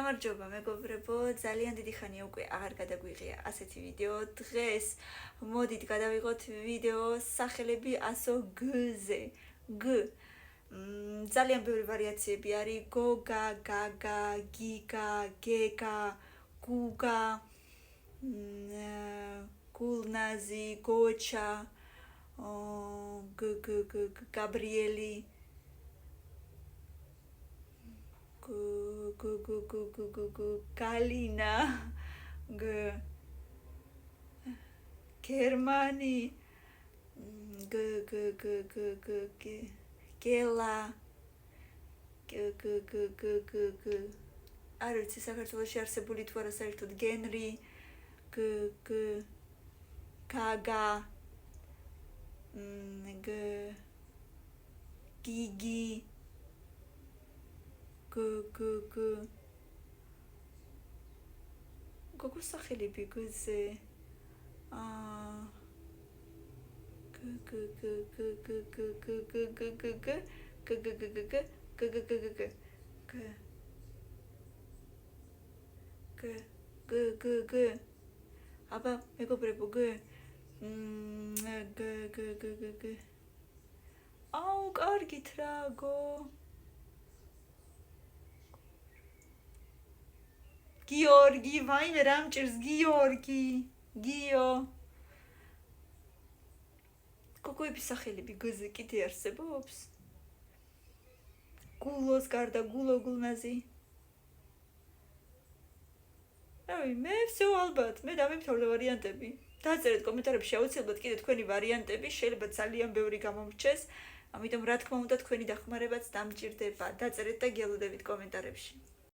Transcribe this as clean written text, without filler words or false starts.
გამარჯობა მეგობრებო, ძალიან დიდი ხანია უკვე აღარ გადაგვიღია ასეთი ვიდეო. დღეს მოდით გადავიღოთ ვიდეო სახელები ასო გ-ზე. გ. ძალიან ბევრი ვარიაციები არის: გოგა, გაგა, გიგა, გეგა, გუგა, გულნაზი, გოჩა, გაბრიელი, Galina, Germani, Gela, არ ვიცი საქართველოში არსებული თუ არა საერთოდ გენრი, გაგა, გიგი, გოგოს სახელები გ-ზე. აბა მეგობრებო აუ კარგით რა გო გიორგი ვაიმე რა მჭირს გიორგი გიო გოგოების სახელები გ-ზე კიდე არსებობს გულოს გარდა გულო გულნაზი აი მე всё ალბათ მე დამემთავრდა ვარიანტები დაწერეთ კომენტარებში აუცილებლად კიდე თქვენი ვარიანტები შეიძლება ძალიან ბევრი გამომრჩეს ამიტომ რა თქმა უნდა თქვენი დახმარებაც დამჭირდება დაწერეთ და გელოდებით კომენტარებში